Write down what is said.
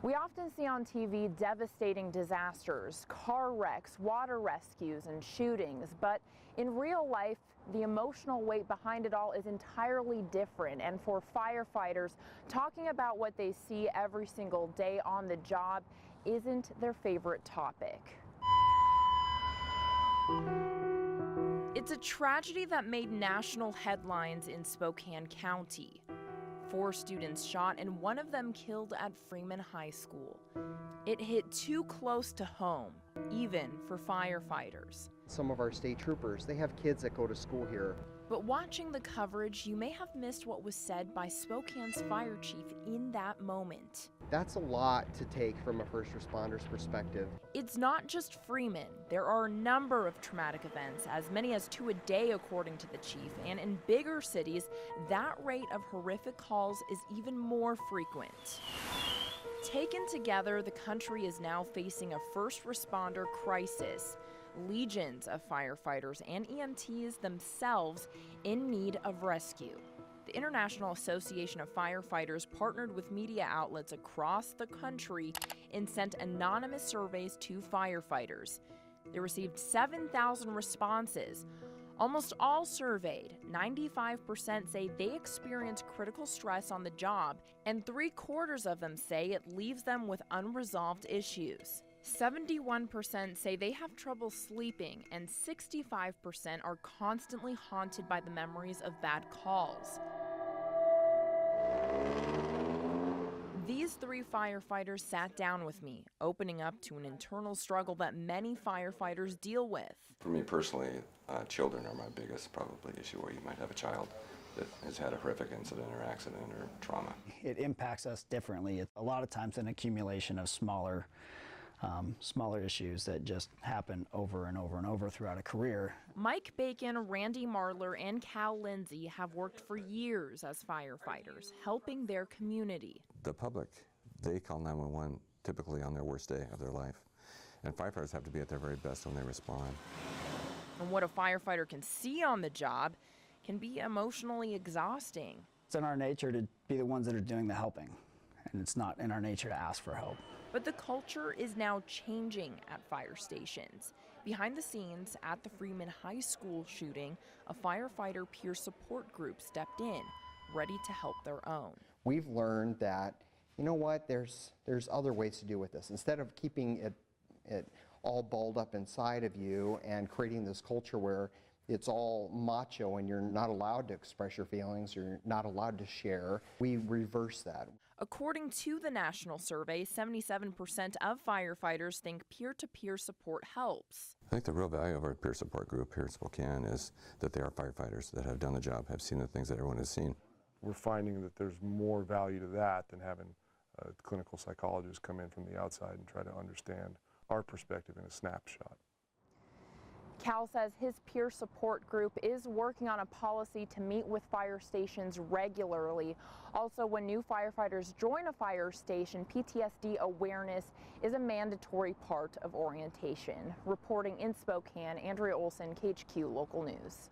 We often see on TV devastating disasters, car wrecks, water rescues, and shootings, but in real life, the emotional weight behind it all is entirely different. And for firefighters, talking about what they see every single day on the job isn't their favorite topic. It's a tragedy that made national headlines in Spokane County. 4 students shot and one of them killed at Freeman High School. It hit too close to home, even for firefighters. Some of our state troopers, they have kids that go to school here. But watching the coverage, you may have missed what was said by Spokane's fire chief in that moment. That's a lot to take from a first responder's perspective. It's not just Freeman. There are a number of traumatic events, as many as 2 a day according to the chief, and in bigger cities, that rate of horrific calls is even more frequent. Taken together, the country is now facing a first responder crisis. Legions of firefighters and EMTs themselves in need of rescue. The International Association of Firefighters partnered with media outlets across the country and sent anonymous surveys to firefighters. They received 7,000 responses. Almost all surveyed, 95% say they experience critical stress on the job, and 3/4 of them say it leaves them with unresolved issues. 71% say they have trouble sleeping, and 65% are constantly haunted by the memories of bad calls. These 3 firefighters sat down with me, opening up to an internal struggle that many firefighters deal with. For me personally, children are my biggest probably issue, where you might have a child that has had a horrific incident or accident or trauma. It impacts us differently. It's a lot of times an accumulation of smaller issues that just happen over and over and over throughout a career. Mike Bacon, Randy Marler, and Cal Lindsay have worked for years as firefighters, helping their community. The public, they call 911 typically on their worst day of their life. And firefighters have to be at their very best when they respond. And what a firefighter can see on the job can be emotionally exhausting. It's in our nature to be the ones that are doing the helping, and it's not in our nature to ask for help. But the culture is now changing at fire stations. Behind the scenes at the Freeman High School shooting, a firefighter peer support group stepped in, ready to help their own. We've learned that, you know what, there's other ways to deal with this. Instead of keeping it all balled up inside of you and creating this culture where it's all macho and you're not allowed to express your feelings, you're not allowed to share, we reverse that. According to the national survey, 77% of firefighters think peer-to-peer support helps. I think the real value of our peer support group here in Spokane is that they are firefighters that have done the job, have seen the things that everyone has seen. We're finding that there's more value to that than having a clinical psychologist come in from the outside and try to understand our perspective in a snapshot. Cal says his peer support group is working on a policy to meet with fire stations regularly. Also, when new firefighters join a fire station, PTSD awareness is a mandatory part of orientation. Reporting in Spokane, Andrea Olson, KHQ Local News.